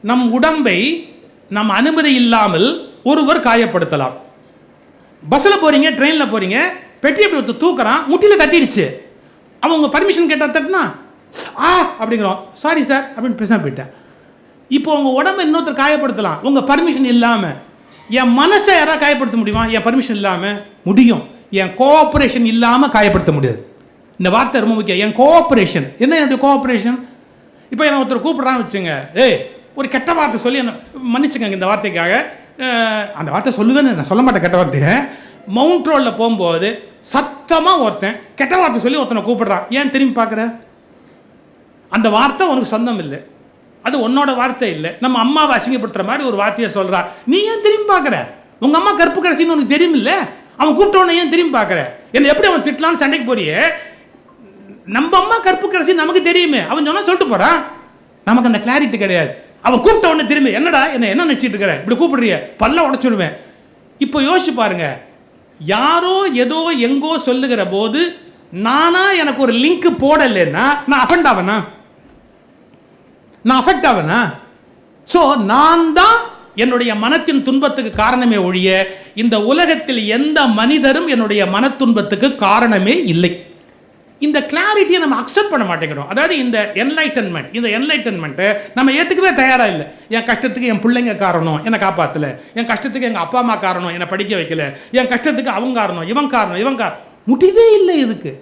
நம் உடம்பை நம் அனுமதி இல்லாமல் ஒருவர் காயப்படுத்தலாம். பஸ்ஸில் போகிறீங்க, ட்ரெயினில் போகிறீங்க, பெட்டி அப்படி ஒருத்தர் தூக்குறான், முட்டியில் தட்டிடுச்சு. அவன் உங்கள் பர்மிஷன் கேட்டால் தட்டினா அப்படிங்கிறோம், சாரி சார் அப்படின்னு பேசாம போயிட்டேன். இப்போ உங்கள் உடம்பை இன்னொருத்தர் காயப்படுத்தலாம் உங்கள் பர்மிஷன் இல்லாமல். என் மனசை யாராவது காயப்படுத்த முடியுமா? என் பர்மிஷன் இல்லாமல் முடியும். என் கோஆப்ரேஷன் இல்லாமல் காயப்படுத்த முடியாது. இந்த வார்த்தை ரொம்ப முக்கியம். என் கோஆப்ரேஷன் என்ன? என்னுடைய கோஆப்ரேஷன். இப்போ என்ன ஒருத்தர் கூப்பிட்றான்னு வச்சுங்க, ஒரு கெட்ட வார்த்தை சொல்லி என்ன மன்னிச்சுக்கங்க இந்த வார்த்தைக்காக, அந்த வார்த்தை சொல்லுங்கன்னு நான் சொல்ல மாட்டேன் கெட்ட வார்த்தையை. மவுண்ட் ரோடில் போகும்போது சத்தமாக ஒருத்தன் கெட்ட வார்த்தை சொல்லி ஒருத்தனை கூப்பிடுறான், ஏன் திரும்பி பார்க்குற? அந்த வார்த்தை உனக்கு சொந்தம் இல்லை, அது உன்னோட வார்த்தை இல்லை. நம்ம அம்மாவை அசிங்கப்படுத்துகிற மாதிரி ஒரு வார்த்தையை சொல்கிறா, நீ ஏன் திரும்பி பார்க்குற? உங்கள் அம்மா கருப்பு கரசின்னு உனக்கு தெரியும் இல்லை? அவன் கூப்பிட்டவன ஏன் திரும்பி பார்க்குற? என்ன எப்படி அவன் திட்டலான்னு சண்டைக்கு போறியே? நம்ம அம்மா கருப்பு கரசி நமக்கு தெரியுமே, அவன் சொன்னால் சொல்லிட்டு போகிறான். நமக்கு அந்த கிளாரிட்டி கிடையாது. அவன் கூப்பிட்ட உடனே திரும்பி என்னடா என்ன நினச்சிட்டு இருக்கிற, இப்படி கூப்பிடுறிய, பல்ல உடச்சுடுவேன். இப்போ யோசிச்சு பாருங்க, யாரோ ஏதோ எங்கோ சொல்லுகிற போது நானா எனக்கு ஒரு லிங்க் போடலைன்னா நான் அஃபெண்ட் ஆவனா? நான் அஃபெக்ட் ஆவனா? ஸோ நான் தான் என்னுடைய மனத்தின் துன்பத்துக்கு காரணமே ஒழிய இந்த உலகத்தில் எந்த மனிதரும் என்னுடைய மனத்துன்பத்துக்கு காரணமே இல்லை. இந்த கிளாரிட்டியை நம்ம அக்செப்ட் பண்ண மாட்டேங்கிறோம். அதாவது இந்த என்லைட்டன்மெண்ட்டை நம்ம ஏற்றுக்கவே தயாராக இல்லை. என் கஷ்டத்துக்கு என் பிள்ளைங்க காரணம் என்னை காப்பாற்றலை, என் கஷ்டத்துக்கு எங்கள் அப்பா அம்மா காரணம் என்னை படிக்க வைக்கல, என் கஷ்டத்துக்கு அவங்க காரணம், இவன் காரணம். முடிவே இல்லை இதுக்கு.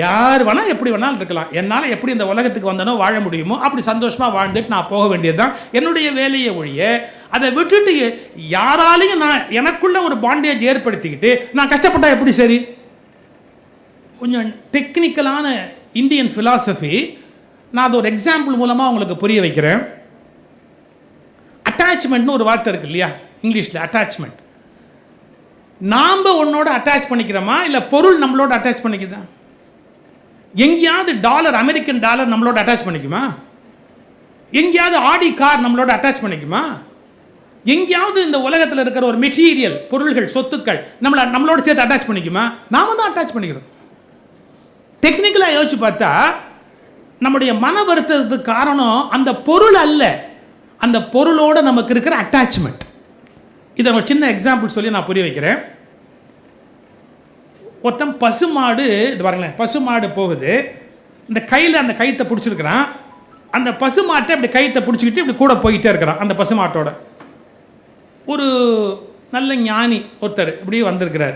யார் வேணால் எப்படி வேணாலும் இருக்கலாம். என்னால் எப்படி இந்த உலகத்துக்கு வந்தனோ வாழ முடியுமோ அப்படி சந்தோஷமாக வாழ்ந்துட்டு நான் போக வேண்டியது தான் என்னுடைய வேலையை ஒழிய, அதை விட்டுட்டு யாராலையும் நான் எனக்குள்ள ஒரு பாண்டேஜ் ஏற்படுத்திக்கிட்டு நான் கஷ்டப்பட்டால் எப்படி சரி? கொஞ்சம் டெக்னிக்கலான இந்தியன் ஃபிலாசபி, நான் அது ஒரு எக்ஸாம்பிள் மூலமாக உங்களுக்கு புரிய வைக்கிறேன். அட்டாச்மெண்ட்னு ஒரு வார்த்தை இருக்கு இல்லையா இங்கிலீஷில், அட்டாச்மெண்ட். நாம் உன்னோட அட்டாச் பண்ணிக்கிறோமா இல்லை பொருள் நம்மளோட அட்டாச் பண்ணிக்குதா? எங்கேயாவது டாலர், அமெரிக்கன் டாலர் நம்மளோட அட்டாச் பண்ணிக்குமா? எங்கேயாவது ஆடி கார் நம்மளோட அட்டாச் பண்ணிக்குமா? எங்கேயாவது இந்த உலகத்தில் இருக்கிற ஒரு மெட்டீரியல், பொருள்கள், சொத்துக்கள் நம்மளோட சேர்த்து அட்டாச் பண்ணிக்குமா? நாம தான் அட்டாச் பண்ணிக்கிறோம். டெக்னிக்கலாக யோசிச்சு பார்த்தா நம்முடைய மன வருத்தத்துக்கு காரணம் அந்த பொருள் அல்ல, அந்த பொருளோட நமக்கு இருக்கிற அட்டாச்மெண்ட். இதை ஒரு சின்ன எக்ஸாம்பிள் சொல்லி நான் புரிய வைக்கிறேன். ஒருத்தன் பசுமாடு, இது பாருங்களேன், பசுமாடு போகுது, இந்த கையில் அந்த கயித்தை பிடிச்சிருக்கிறான். அந்த பசுமாட்டை இப்படி கயித்தை பிடிச்சிக்கிட்டு இப்படி கூட போயிட்டே இருக்கிறான். அந்த பசுமாட்டோட ஒரு நல்ல ஞானி ஒருத்தர் இப்படி வந்திருக்கிறார்.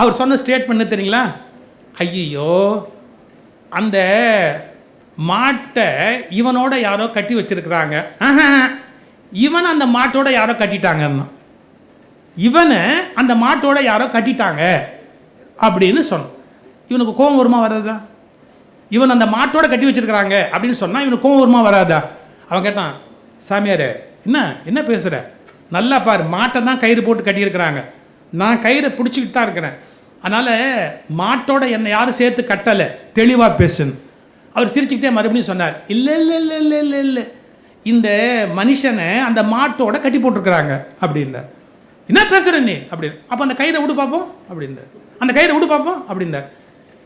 அவர் சொன்ன ஸ்டேட்மெண்ட் தெரியுங்களா? ஐயோ, அந்த மாட்டை இவனோட யாரோ கட்டி வச்சிருக்கிறாங்க, இவனை அந்த மாட்டோட யாரோ கட்டிட்டாங்கன்னா, இவனை அந்த மாட்டோட யாரோ கட்டிட்டாங்க அப்படின்னு சொன்னான். இவனுக்கு கோபம் வருமா வராதா? இவன் அந்த மாட்டோட கட்டி வச்சிருக்கிறாங்க அப்படின்னு சொன்னால் இவனுக்கு கோபம் வருமா வராதா? அவன் கேட்டான், சாமியாரே என்ன பேசுகிற? நல்லா பாரு, மாட்டை தான் கயிறு போட்டு கட்டியிருக்கிறாங்க, நான் கயிறை பிடிச்சிக்கிட்டு தான் இருக்கிறேன், அதனால் மாட்டோட என்னை யாரும் சேர்த்து கட்டலை, தெளிவாக பேசுன்னு. அவர் சிரிச்சுக்கிட்டே மறுபடியும் சொன்னார், இல்லை இல்லை இல்லை இல்லை இல்லை இல்லை, இந்த மனுஷனை அந்த மாட்டோட கட்டி போட்டிருக்கிறாங்க அப்படின்னார். என்ன பேசுகிற நீ அப்படின்னு. அப்போ அந்த கயிறை விடு பார்ப்போம் அப்படின்னார். அந்த கயிறை விடு பார்ப்போம் அப்படின்னார்.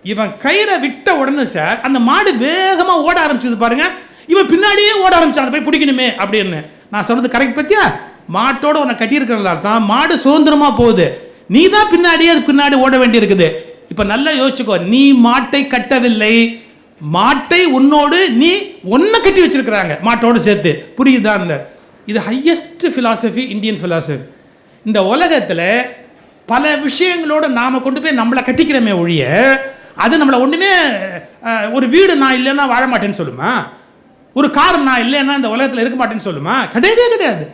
இவன் கயிறை விட்ட உடனே சார் அந்த மாடு வேகமாக ஓட ஆரம்பிச்சது பாருங்க. இவன் பின்னாடியே ஓட ஆரம்பிச்சான், போய் பிடிக்கணுமே அப்படின்னு. நான் சொன்னது கரெக்ட் பத்தியா? மாட்டோட உன்னை கட்டியிருக்கிறதால தான் மாடு சுதந்திரமா போகுது, நீ தான் பின்னாடியே அது பின்னாடி ஓட வேண்டி இருக்குது. இப்ப நல்லா யோசிச்சுக்கோ, நீ மாட்டை கட்டவில்லை, மாட்டை உன்னோடு நீ ஒன்ன கட்டி வச்சிருக்கிறாங்க மாட்டோடு சேர்த்து. புரியுதான்? இது ஹையஸ்ட் பிலாசபி, இந்தியன் பிலாசபி. இந்த உலகத்தில் பல விஷயங்களோட நாம கொண்டு போய் நம்மளை கட்டிக்கிறோமே ஒழிய, அது நம்மளை ஒன்றுமே, ஒரு வீடு நான் இல்லைன்னா வாழ மாட்டேன்னு சொல்லுமா? ஒரு கார் நான் இல்லைன்னா இந்த உலகத்தில் இருக்க மாட்டேன்னு சொல்லுமா? கிடையவே கிடையாது.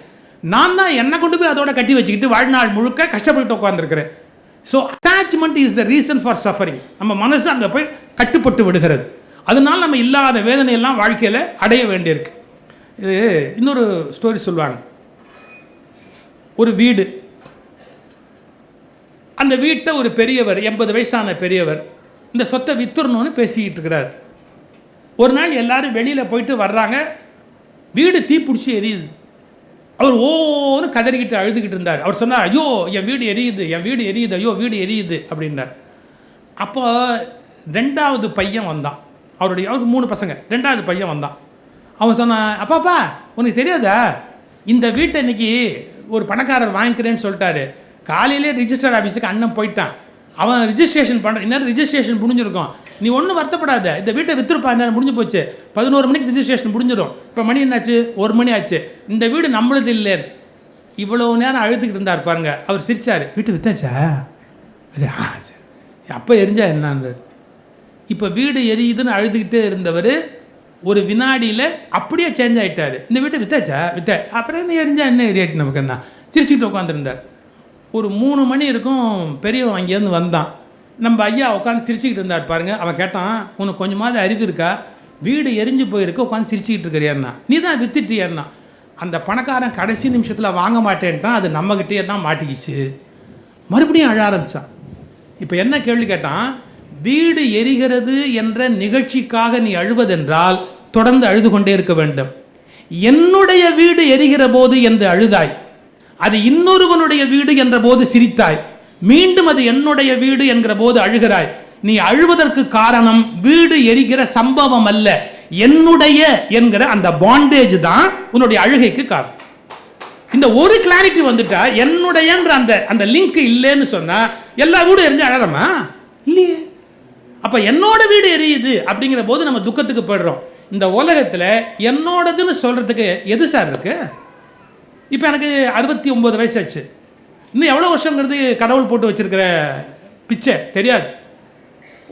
நான் தான் என்னை கொண்டு போய் அதோட கட்டி வச்சுக்கிட்டு வாழ்நாள் முழுக்க கஷ்டப்பட்டு உட்காந்துருக்கிறேன். So attachment is the reason for suffering. நம்ம மனசு அங்கே போய் கட்டுப்பட்டு விடுகிறது. அதனால நம்ம இல்லாத வேதனையெல்லாம் வாழ்க்கையில் அடைய வேண்டியிருக்கு. இது இன்னொரு ஸ்டோரி சொல்லுவாங்க. ஒரு வீடு, அந்த வீட்டை ஒரு பெரியவர், 80 வயசான பெரியவர் இந்த சொத்தை வித்துறணும்னு பேசிக்கிட்டு இருக்கிறார். ஒரு நாள் எல்லாரும் வெளியில் போயிட்டு வர்றாங்க, வீடு தீ பிடிச்சி எரியுது. அவர் ஓன்னு கதறிக்கிட்டு அழுதுகிட்டு இருந்தார். அவர் சொன்னார், ஐயோ என் வீடு எரியுது, என் வீடு எரியுது, ஐயோ வீடு எரியுது அப்படின்னார். அப்போ 2வது பையன் வந்தான். அவருக்கு 3 பசங்க. 2வது பையன் வந்தான். அவன் சொன்னான், அப்பாப்பா உனக்கு தெரியாதா, இந்த வீட்டை இன்னைக்கு ஒரு பணக்காரர் வாங்கிக்கிறேன்னு சொல்லிட்டாரு. காலையிலே ரிஜிஸ்டர் ஆஃபீஸுக்கு அண்ணன் போயிட்டான். அவன் ரிஜிஸ்ட்ரேஷன் பண்ணுற இன்னும் ரிஜிஸ்ட்ரேஷன் முடிஞ்சிருக்கும். நீ ஒன்றும் வருத்தப்படாத, இந்த வீட்டை விற்றுருப்பா, இந்த முடிஞ்சு போச்சு. 11 மணிக்கு ரிஜிஸ்ட்ரேஷன் முடிஞ்சிடும். இப்போ மணி என்னாச்சு, 1 மணி ஆச்சு. இந்த வீடு நம்மளது இல்லை. இவ்வளோ நேரம் அழுதுகிட்டு இருந்தார் பாருங்க. அவர் சிரிச்சார், வீட்டை வித்தாச்சா? சரி, அப்போ எரிஞ்சா என்னன்னு. இப்போ வீடு எரியுதுன்னு அழுதுகிட்டே இருந்தவர் ஒரு வினாடியில் அப்படியே சேஞ்ச் ஆகிட்டார். இந்த வீட்டை வித்தாச்சா? வித்த. அப்புறம் என்ன எரிஞ்சா என்ன எரியாட்டு நமக்கு என்ன? சிரிச்சுக்கிட்டு உட்காந்துருந்தார். ஒரு 3 மணி இருக்கும், பெரியவன் அங்கேருந்து வந்தான். நம்ம ஐயா உட்காந்து சிரிச்சுக்கிட்டு இருந்தார் பாருங்க. அவன் கேட்டான், உனக்கு கொஞ்சமாவது அறிவு இருக்கா? வீடு எரிஞ்சு போயிருக்கு, உட்காந்து சிரிச்சுக்கிட்டு இருக்கிறியான்னா. நீ தான் வித்துட்டியன்னா. அந்த பணக்காரன் கடைசி நிமிஷத்தில் வாங்க மாட்டேன்ட்டான். அது நம்மகிட்டே தான் மாட்டிக்கிச்சு. மறுபடியும் அழ ஆரம்பித்தான். இப்போ என்ன கேள்வி கேட்டான், வீடு எரிகிறது என்ற நிகழ்ச்சிக்காக நீ அழுவதென்றால் தொடர்ந்து அழுது கொண்டே இருக்க வேண்டும். என்னுடைய வீடு எரிகிற போது என்று அழுதாய், அது இன்னொருவனுடைய வீடு என்ற போது சிரித்தாய், மீண்டும் அது என்னுடைய வீடு என்கிற போது அழுகிறாய். நீ அழுவதற்கு காரணம் வீடு எரிகிற சம்பவம் அல்ல, என்னுடைய என்கிற அந்த பாண்டேஜ் தான் உன்னுடைய அழுகைக்கு காரணம். இந்த ஒரு கிளாரிட்டி வந்துட்டா, என்னுடையன்ற அந்த அந்த லிங்க் இல்லைன்னு சொன்னா எல்லா வீடும் எரிஞ்சு அழறமா இல்லையே. அப்ப என்னோட வீடு எரியுது அப்படிங்கிற போது நம்ம துக்கத்துக்கு போயிடுறோம். இந்த உலகத்தில் என்னோடதுன்னு சொல்றதுக்கு எது சார் இருக்கு? இப்போ எனக்கு 69 வயசு ஆச்சு. இன்னும் எவ்வளோ வருஷங்கிறது கடவுள் போட்டு வச்சிருக்கிற பிச்சை தெரியாது.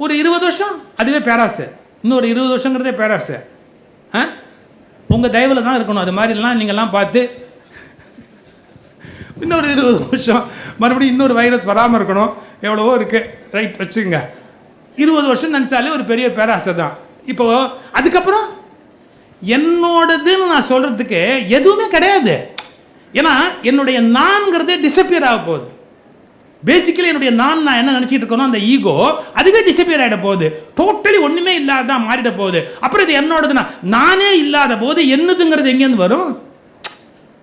ஒரு 20 வருஷம் அதுவே பேராசை. இன்னொரு 20 வருஷங்கிறதே பேராசை. உங்கள் தயவில் தான் இருக்கணும். அது மாதிரிலாம் நீங்கள்லாம் பார்த்து இன்னொரு 20 வருஷம் மறுபடியும் இன்னொரு வைரஸ் வராமல் இருக்கணும். எவ்வளவோ இருக்குது, ரைட் வச்சுங்க. 20 வருஷம் நினச்சாலே ஒரு பெரிய பேராசை தான். இப்போ அதுக்கப்புறம் என்னோடதுன்னு நான் சொல்கிறதுக்கு எதுவுமே கிடையாது. ஏன்னா என்னுடைய நான்கிறதே டிஸப்பியர் ஆக போகுது. பேசிக்கலி என்னுடைய நான் என்ன நினச்சிட்டு இருக்கணும், அந்த ஈகோ அதுவே டிஸப்பியர் ஆகிட போகுது. டோட்டலி ஒன்றுமே இல்லாதான் மாறிட போகுது. அப்புறம் இது என்னோடதுன்னா, நானே இல்லாத போது என்னதுங்கிறது எங்கேருந்து வரும்?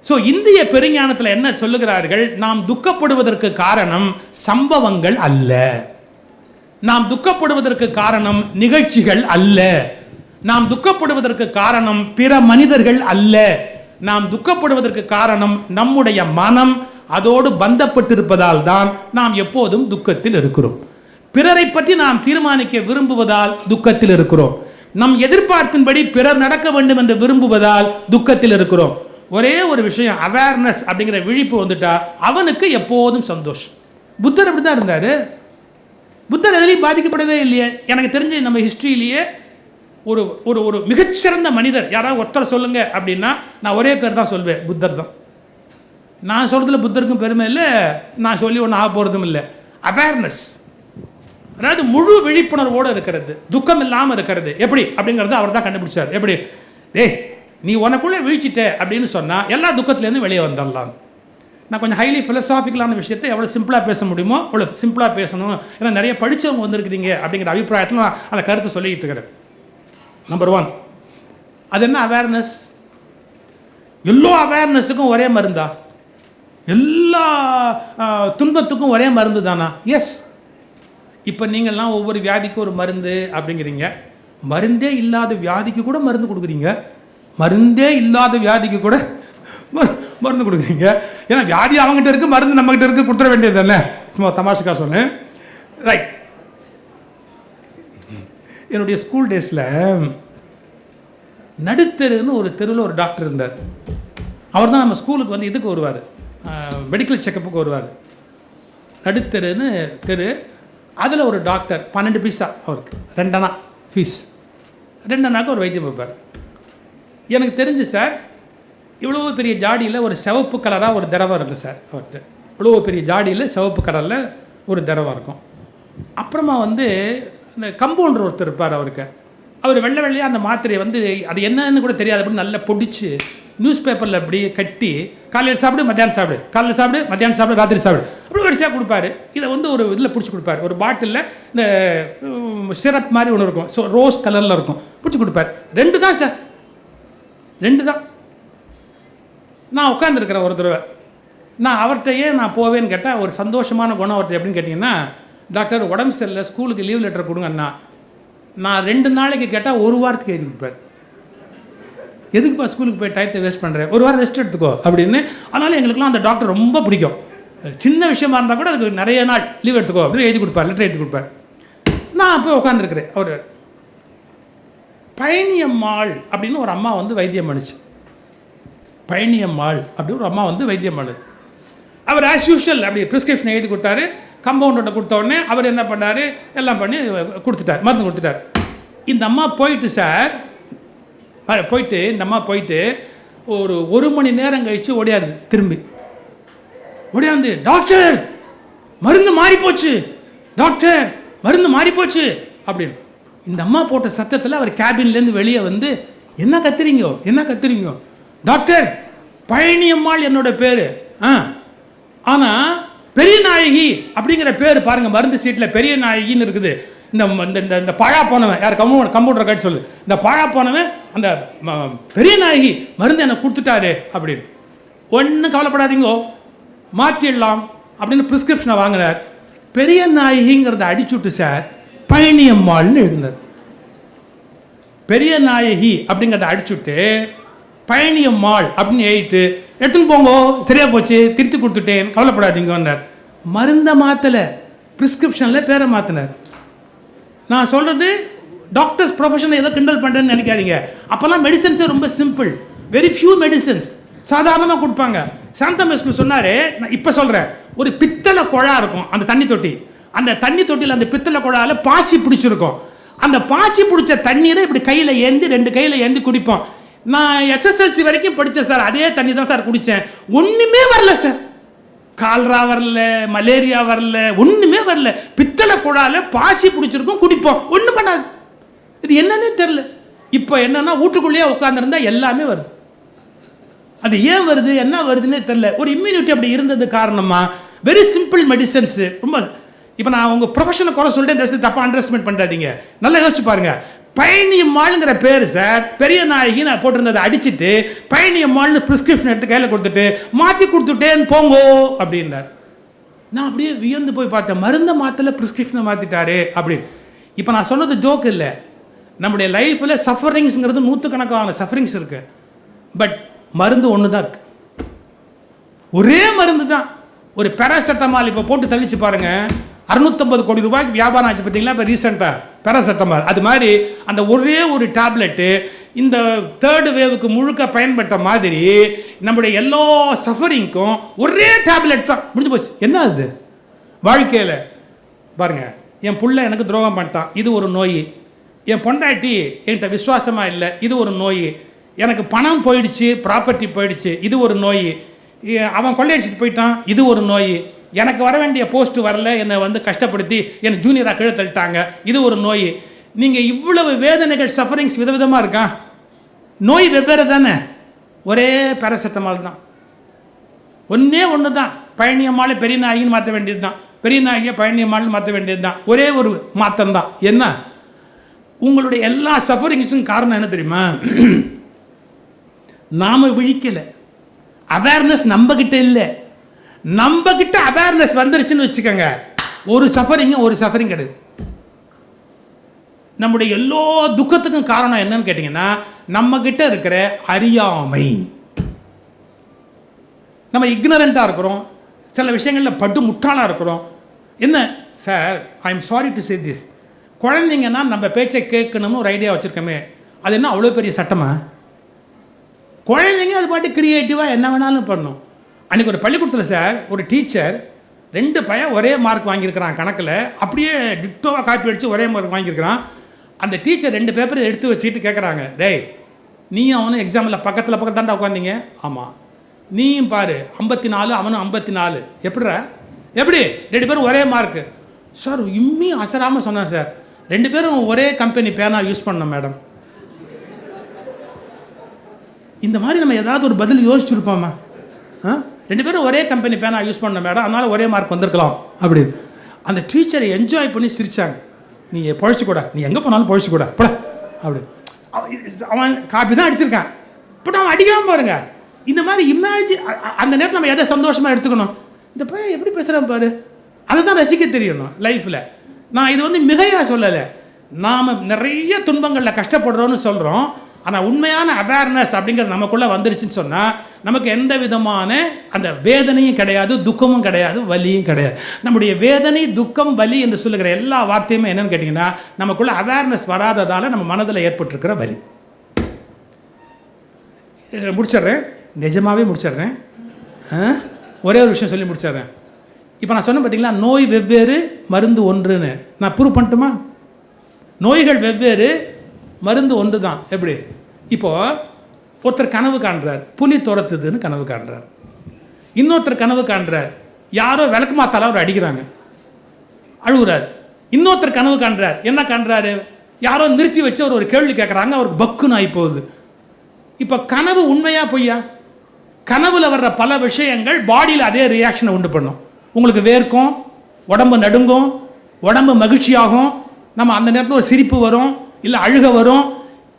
ஸோ இந்திய பெருஞானத்தில் என்ன சொல்லுகிறார்கள், நாம் துக்கப்படுவதற்கு காரணம் சம்பவங்கள் அல்ல, நாம் துக்கப்படுவதற்கு காரணம் நிகழ்ச்சிகள் அல்ல, நாம் துக்கப்படுவதற்கு காரணம் பிற மனிதர்கள் அல்ல, நாம் துக்கப்படுவதற்கு காரணம் நம்முடைய மனம் அதோடு பந்தப்பட்டிருப்பதால் தான் நாம் எப்போதும் துக்கத்தில் இருக்கிறோம். பிறரை பற்றி நாம் தீர்மானிக்க விரும்புவதால் துக்கத்தில் இருக்கிறோம். நம் எதிர்பார்ப்பின்படி பிறர் நடக்க வேண்டும் என்று விரும்புவதால் துக்கத்தில் இருக்கிறோம். ஒரே ஒரு விஷயம், அவேர்னஸ் அப்படிங்கிற விழிப்பு வந்துட்டா அவனுக்கு எப்போதும் சந்தோஷம். புத்தர் அப்படி தான் இருந்தார். புத்தர் எதிலையும் பாதிக்கப்படவே இல்லையே. எனக்கு தெரிஞ்சு நம்ம ஹிஸ்ட்ரியிலேயே ஒரு ஒரு ஒரு மிகச்சிறந்த மனிதர் யாராவது ஒருத்தர் சொல்லுங்க அப்படின்னா நான் ஒரே பேர் தான் சொல்வேன், புத்தர் தான். நான் சொல்கிறதுல புத்தருக்கும் பெருமை இல்லை, நான் சொல்லி ஒன்றும் ஆக போகிறதும் இல்லை. அவேர்னஸ், அதாவது முழு விழிப்புணர்வோடு இருக்கிறது, துக்கம் இல்லாமல் இருக்கிறது. எப்படி அப்படிங்கிறத அவர் தான் கண்டுபிடிச்சார். எப்படி, டேய் நீ உனக்குள்ளே வீழ்ச்சிட்ட அப்படின்னு சொன்னால் எல்லா துக்கத்துலேருந்து வெளியே வந்துடலாம். நான் கொஞ்சம் ஹைலி ஃபிலசாபிக்கலான விஷயத்தை எவ்வளோ சிம்பிளாக பேச முடியுமோ அவ்வளோ சிம்பிளாக பேசணும். ஏன்னா நிறைய படித்தவங்க வந்திருக்கிறீங்க அப்படிங்கிற அபிப்பிராயத்தில் நான் அந்த கருத்தை சொல்லிக்கிட்டு இருக்கிறேன். நம்பர் 1, அது என்ன அவேர்னஸ்? எல்லா அவேர்னஸுக்கும் ஒரே மருந்தா? எல்லா துன்பத்துக்கும் ஒரே மருந்து தானா? எஸ். இப்போ நீங்கள்லாம் ஒவ்வொரு வியாதிக்கும் ஒரு மருந்து அப்படிங்கிறீங்க. மருந்தே இல்லாத வியாதிக்கு கூட மருந்து கொடுக்குறீங்க. மருந்தே இல்லாத வியாதிக்கு கூட மருந்து கொடுக்குறீங்க. ஏன்னா வியாதி அவங்ககிட்ட இருக்குது, மருந்து நம்மகிட்ட இருக்குது, கொடுத்துட வேண்டியது தானே. சும்மா தமாஷுக்கா சொன்னேன். ரைட். என்னுடைய ஸ்கூல் டேஸில் நடுத்தெருன்னு ஒரு தெருவில் ஒரு டாக்டர் இருந்தார். அவர் தான் நம்ம ஸ்கூலுக்கு வந்து இதுக்கு வருவார், மெடிக்கல் செக்கப்புக்கு வருவார். நடுத்தெருன்னு தெரு, அதில் ஒரு டாக்டர் 12 பைசா அவருக்கு, 2 அணா ஃபீஸ். 2 அணாக்கு ஒரு வைத்தியம் பார்ப்பார். எனக்கு தெரிஞ்சு சார், இவ்வளோ பெரிய ஜாடியில் ஒரு சிவப்பு கலராக ஒரு திரவம் இருக்குது சார் அவர்கிட்ட. இவ்வளோ பெரிய ஜாடியில் சிவப்பு கலரில் ஒரு திரவம் இருக்கும். அப்புறமா வந்து இந்த கம்பவுண்டர் ஒருத்தர் இருப்பார் அவருக்கு. அவர் வெள்ளை வெள்ளையாக அந்த மாத்திரையை வந்து அது என்னன்னு கூட தெரியாது அப்படின்னு நல்லா பொடிச்சு நியூஸ் பேப்பரில் அப்படி கட்டி, காலையில் சாப்பிடு மத்தியானம் சாப்பிடு, காலையில் சாப்பிடு மத்தியானம் சாப்பிடு, ராத்திரி சாப்பிடு, அப்படி வரிசையாக கொடுப்பாரு. இதை வந்து ஒரு இதில் பிடிச்சி கொடுப்பாரு. ஒரு பாட்டிலில் இந்த சிரப் மாதிரி ஒன்று இருக்கும், ஸோ ரோஸ் கலரில் இருக்கும், பிடிச்சி கொடுப்பார். 2 தான் சார், 2 தான். நான் உட்காந்துருக்கிறேன் ஒரு தடவை. நான் அவர்கிட்டயே நான் போவேன்னு கேட்டால் ஒரு சந்தோஷமான குணம் அவர்கிட்ட எப்படின்னு கேட்டிங்கன்னா, டாக்டர் உடம்பு சரியில்லை, ஸ்கூலுக்கு லீவ் லெட்டர் கொடுங்கண்ணா. நான் 2 நாளைக்கு கேட்டால் 1 வாரத்துக்கு எழுதி கொடுப்பார். எதுக்குப்பா ஸ்கூலுக்கு போய் டயத்தை வேஸ்ட் பண்ணுறேன், ஒரு வாரம் ரெஸ்ட் எடுத்துக்கோ அப்படின்னு. அதனால் எங்களுக்குலாம் அந்த டாக்டர் ரொம்ப பிடிக்கும். சின்ன விஷயமா இருந்தால் கூட அதுக்கு நிறைய நாள் லீவ் எடுத்துக்கோ அப்படின்னு எழுதி கொடுப்பார், லெட்டர் எழுதி கொடுப்பார். நான் போய் உட்காந்துருக்கிறேன். அவர் பழனியம்மாள் அப்படின்னு ஒரு அம்மா வந்து வைத்தியம் பண்ணிச்சு. பழனியம்மாள் அப்படின்னு ஒரு அம்மா வந்து வைத்தியம் பண்ணுது. அவர் ஆஸ் யூஷுவல் அப்படி ப்ரிஸ்கிரிப்ஷன் எழுதி கொடுத்தாரு. கம்பவுண்டர்கிட்ட கொடுத்த உடனே அவர் என்ன பண்ணார், எல்லாம் பண்ணி கொடுத்துட்டார், மருந்து கொடுத்துட்டார். இந்த அம்மா போயிட்டு சார் போயிட்டு இந்த அம்மா போயிட்டு ஒரு மணி நேரம் கழித்து ஓடியாருது. திரும்பி ஓடியாந்து, டாக்டர் மருந்து மாறி போச்சு, டாக்டர் மருந்து மாறி போச்சு அப்படின்னு. இந்த அம்மா போட்ட சத்தத்தில் அவர் கேபின்லேருந்து வெளியே வந்து, என்ன கத்துறீங்க டாக்டர், பழனியம்மாள் என்னோட பேர், ஆனால் பெரிய நாயகி அப்படிங்கிற பேர் பாருங்கள் மருந்து சீட்டில் பெரிய நாயகின்னு இருக்குது. இந்த பாழா போனவன் யார் கம்ப்யூட்டர் கார்டு சொல்லு, இந்த பாழா போனவன் அந்த பெரிய நாயகி மருந்து எனக்கு கொடுத்துட்டாரு அப்படின்னு. ஒன்றும் கவலைப்படாதீங்கோ, மாற்றிடலாம் அப்படின்னு ப்ரிஸ்கிரிப்ஷனை வாங்கினார். பெரிய நாயகிங்கிறத அடிச்சுட்டு சார் பழனியம்மாள்னு எழுதினார். பெரிய நாயகி அப்படிங்கிறத அடிச்சுட்டு பழனியம்மாள் அப்படின்னு எழுதிட்டு எடுத்துன்னு போங்கோ, சரியா போச்சு, திருத்தி கொடுத்துட்டேன், கவலைப்படாதீங்கன்னார். மருந்தை மாற்றலை, ப்ரிஸ்கிரிப்ஷனில் பேரை மாற்றினார். நான் சொல்கிறது டாக்டர்ஸ் ப்ரொஃபஷனை ஏதோ கிண்டல் பண்ணுறேன்னு நினைக்காதீங்க. அப்போல்லாம் மெடிசன்ஸே ரொம்ப சிம்பிள், வெரி ஃபியூ மெடிசன்ஸ் சாதாரணமாக கொடுப்பாங்க. சாந்தமேஸ்க்கு சொன்னார், நான் இப்போ சொல்கிறேன், ஒரு பித்தளை குழா இருக்கும் அந்த தண்ணி தொட்டி, அந்த தண்ணி தொட்டியில் அந்த பித்தளை குழாவில் பாசி பிடிச்சிருக்கும். அந்த பாசி பிடிச்ச தண்ணீரை இப்படி கையில் ஏந்தி 2 கையில் ஏந்தி குடிப்போம். நான் எஸ்எஸ்எல்சி வரைக்கும் படித்தேன் சார், அதே தண்ணி தான் சார் குடித்தேன். ஒன்றுமே வரல சார், கால்ரா வரல, மலேரியா வரல, ஒன்றுமே வரல. பித்தளை குழால பாசி பிடிச்சிருக்கும், குடிப்போம், ஒன்றும் பண்ணாது. இது என்னன்னே தெரில. இப்போ என்னன்னா வீட்டுக்குள்ளேயே உட்காந்துருந்தா எல்லாமே வருது. அது ஏன் வருது, என்ன வருதுன்னே தெரில. ஒரு இம்யூனிட்டி அப்படி இருந்தது காரணமா. Very simple medicines. ரொம்ப இப்போ நான் உங்கள் ப்ரொஃபஷனை குறை சொல்லிட்டு தப்பாக அண்டர்ஸ்டிமேட் பண்ணுறாதீங்க. நல்லா யோசிச்சு பாருங்க. பழனியம்மாளுங்கிற பேர் சார் பெரிய நாயகி நான் போட்டிருந்ததை அடிச்சுட்டு பழனியம்மாள்னு ப்ரிஸ்கிரிப்ஷன் எடுத்து கையில் கொடுத்துட்டு மாற்றி கொடுத்துட்டேன்னு போங்கோ அப்படின்னார். நான் அப்படியே வியந்து போய் பார்த்தேன், மருந்தை மாற்றல ப்ரிஸ்கிரிப்ஷனை மாற்றிட்டாரு அப்படின்னு. இப்போ நான் சொன்னது ஜோக் இல்லை. நம்முடைய லைஃப்பில் சஃபரிங்ஸுங்கிறது 100கணக்கான சஃபரிங்ஸ் இருக்குது. பட் மருந்து ஒன்று தான் இருக்குது, ஒரே மருந்து தான். ஒரு பேராசெட்டமால் இப்போ போட்டு தள்ளிச்சு பாருங்கள், 650 கோடி ரூபாய்க்கு வியாபாரம் ஆச்சு பார்த்தீங்களா இப்போ ரீசெண்டாக பேராசெட்டமால். அது மாதிரி அந்த ஒரே ஒரு டேப்லெட்டு இந்த 3rd வேவுக்கு முழுக்க பயன்பட்ட மாதிரி நம்முடைய எல்லா சஃபரிங்க்கும் ஒரே டேப்லெட் தான், முடிஞ்சு போச்சு. என்ன அது வாழ்க்கையில் பாருங்கள், என் புள்ள எனக்கு துரோகம் பண்ணிட்டான், இது ஒரு நோய். என் பொண்டாட்டி என்கிட்ட விசுவாசமாக இல்லை, இது ஒரு நோய். எனக்கு பணம் போயிடுச்சு, ப்ராப்பர்ட்டி போயிடுச்சு, இது ஒரு நோய். அவன் கொள்ளையடிச்சிட்டு போயிட்டான், இது ஒரு நோய். எனக்கு வர வேண்டிய போஸ்ட் வரல, என்னை வந்து கஷ்டப்படுத்தி என்னை ஜூனியராக கீழே தள்ளிட்டாங்க, இது ஒரு நோய். நீங்கள் இவ்வளவு வேதனைகள் சஃபரிங்ஸ் விதவிதமாக இருக்கா, நோய் வெவ்வேறு தானே, ஒரே பேராசெட்டமால் தான். ஒன்றே ஒன்று தான், பழனியம்மாள் பெரிய நாயகின்னு மாற்ற வேண்டியது தான், பெரிய நாயகியை பழனியம்மாள்னு மாற்ற வேண்டியது தான். ஒரே ஒரு மாற்றம் தான். என்ன, உங்களுடைய எல்லா சஃபரிங்ஸும் காரணம் என்ன தெரியுமா? நாம விழிக்கலை, அவேர்னஸ் நம்ம கிட்ட இல்லை. நம்ம கிட்ட அவேர்னஸ் வந்துருச்சுன்னு வச்சுக்கோங்க, ஒரு சஃபரிங் கிடையாது. நம்முடைய எல்லா துக்கத்துக்கும் காரணம் என்னன்னு கேட்டீங்கன்னா நம்ம கிட்ட இருக்கிற அறியாமை. நம்ம இக்னரண்டாக இருக்கிறோம், சில விஷயங்களில் பட்டு முட்டாளாக இருக்கிறோம். என்ன sir, I am sorry to say this, குழந்தைங்கன்னா நம்ம பேச்சை கேட்கணும்னு ஒரு ஐடியா வச்சுருக்கோமே, அது என்ன அவ்வளோ பெரிய சட்டமா? குழந்தைங்க அது பாட்டு கிரியேட்டிவாக என்ன வேணாலும் பண்ணணும். அன்றைக்கி ஒரு பள்ளிக்கூடத்தில் சார் ஒரு டீச்சர் 2 பையன் ஒரே மார்க் வாங்கியிருக்கிறான் கணக்கில், அப்படியே டிட்டோவாக காப்பி அடித்து ஒரே மார்க் வாங்கியிருக்கிறான். அந்த டீச்சர் 2 பேப்பரை எடுத்து வச்சுட்டு கேட்குறாங்க, டேய் நீயும் அவனும் எக்ஸாமில் பக்கத்தில் தாண்டா உட்காந்தீங்க? ஆமாம். நீயும் பாரு 54, அவனும் 54, எப்படி 2 பேரும் ஒரே மார்க்கு? சார் இம்மி அசராமல் சொன்னேன் சார், 2 பேரும் ஒரே கம்பெனி பேனா யூஸ் பண்ணோம் மேடம். இந்த மாதிரி நம்ம ஏதாவது ஒரு பதில் யோசிச்சுருப்போமா? 2 பேரும் ஒரே கம்பெனி பேனா யூஸ் பண்ண மேடம், அதனால் ஒரே மார்க் வந்திருக்கலாம் அப்படி. அந்த டீச்சரை என்ஜாய் பண்ணி சிரித்தாங்க. நீ பழச்சிக்கூட, நீ எங்கே போனாலும் பழச்சிக்கூட போட அப்படி. அவன் காப்பி தான் அடிச்சிருக்கான், பட் அவன் அடிக்காமல் பாருங்க. இந்த மாதிரி இமேஜின் அந்த நேரத்தில் நம்ம எதை சந்தோஷமாக எடுத்துக்கணும், இந்த பையன் எப்படி பேசுகிறான் பாரு, அதை தான் ரசிக்க தெரியணும் லைஃப்பில். நான் இது வந்து மிகையாக சொல்லலை, நாம் நிறைய துன்பங்களில் கஷ்டப்படுறோன்னு சொல்கிறோம். ஆனால் உண்மையான அவேர்னஸ் அப்படிங்கிறது நமக்குள்ளே வந்துருச்சுன்னு சொன்னால் நமக்கு எந்த விதமான அந்த வேதனையும் கிடையாது, துக்கமும் கிடையாது, வலியும் கிடையாது. நம்முடைய வேதனை, துக்கம், வலி என்று சொல்லுகிற எல்லா வார்த்தையுமே என்னன்னு கேட்டிங்கன்னா நமக்குள்ள அவேர்னஸ் வராததால் நம்ம மனதில் ஏற்பட்டிருக்கிற வலி. முடிச்சிட்றேன், நிஜமாகவே முடிச்சிட்றேன். ஒரே ஒரு விஷயம் சொல்லி முடிச்சிட்றேன். இப்போ நான் சொன்னேன் பார்த்தீங்களா, நோய் வெவ்வேறு, மருந்து ஒன்றுன்னு. நான் ப்ரூவ் பண்ணட்டுமா? நோய்கள் வெவ்வேறு, மருந்து ஒன்று தான். எப்படி? இப்போது ஒருத்தர் கனவு காண்றார், புலி துரத்துதுன்னு கனவு காண்றார். இன்னொருத்தர் கனவு காண்றார், யாரோ விளக்கு மாத்தால அவர் அடிக்கிறாங்க, அழுகுறார். இன்னொருத்தர் கனவு காண்றார், என்ன காண்றாரு? யாரோ நிறுத்தி வச்சு அவர் ஒரு கேள்வி கேட்குறாங்க, அவருக்கு பக்குன்னு ஆகி போகுது. இப்போ கனவு உண்மையா பொய்யா? கனவுல வர்ற பல விஷயங்கள் பாடியில் அதே ரியாக்ஷனை உண்டு பண்ணும். உங்களுக்கு வேர்க்கும், உடம்பு நடுங்கும், உடம்பு மகிழ்ச்சியாகும், நம்ம அந்த நேரத்தில் ஒரு சிரிப்பு வரும், இல்லை அழுக வரும்.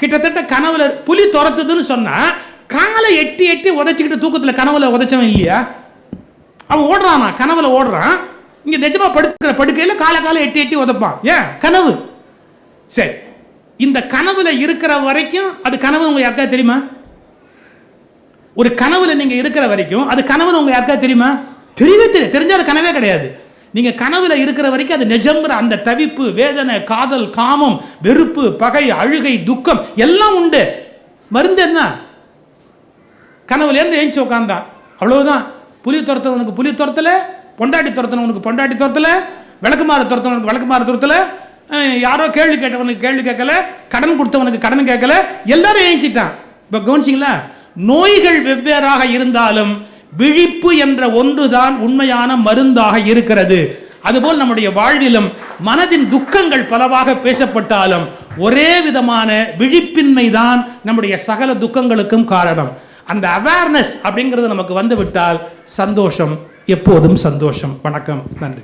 கிட்டத்தட்ட கனவுல புலி துரத்துதுன்னு சொன்னால் காலை எட்டி எட்டி உதச்சிக்கிட்டு தூக்கத்தில் கனவுல உதைச்சவன் இல்லையா? அவன் ஓடுறானா, கனவுல ஓடுறான். இங்கே நிஜமாக படுக்கிற படுக்கையில் காலை எட்டி எட்டி உதைப்பான். ஏன்? கனவு. சரி, இந்த கனவுல இருக்கிற வரைக்கும் அது கனவு உங்க யாருக்கா தெரியுமா? ஒரு கனவுல நீங்க இருக்கிற வரைக்கும் அது கனவு உங்க யாருக்கா தெரியுமா? தெரியவே தெரியும். தெரிஞ்சா அது கனவே கிடையாது. நீங்க கனவுல இருக்கிற வரைக்கும் அது நிஜம்ங்கிற அந்த தவிப்பு, வேதனை, காதல், காமம், வெறுப்பு, பகை, அழுகை, துக்கம் எல்லாம் உண்டு. மருந்து என்ன? கனவுலேருந்து ஏஞ்சி உட்காந்தான், அவ்வளவுதான். புலி துரத்தவனுக்கு புலி துரத்தல, பொண்டாட்டி துரத்தனவனுக்கு பொண்டாட்டி துரத்தல, விளக்குமாறு துரத்தவனுக்கு விளக்குமாறு துரத்தல, யாரோ கேள்வி கேட்டவனுக்கு கேள்வி கேட்கல, கடன் கொடுத்தவனுக்கு கடன் கேட்கல, எல்லாரும் ஏஞ்சிட்டான். இப்போ கவனிச்சிங்களா? நோய்கள் வெவ்வேறாக இருந்தாலும் விழிப்பு என்ற ஒன்றுதான் உண்மையான மருந்தாக இருக்கிறது. அதுபோல் நம்முடைய வாழ்விலும் மனதின் துக்கங்கள் பலவாக பேசப்பட்டாலும் ஒரே விதமான விழிப்பின்மை தான் நம்முடைய சகல துக்கங்களுக்கும் காரணம். அந்த அவேர்னஸ் அப்படிங்கிறது நமக்கு வந்து விட்டால் சந்தோஷம், எப்போதும் சந்தோஷம். வணக்கம், நன்றி.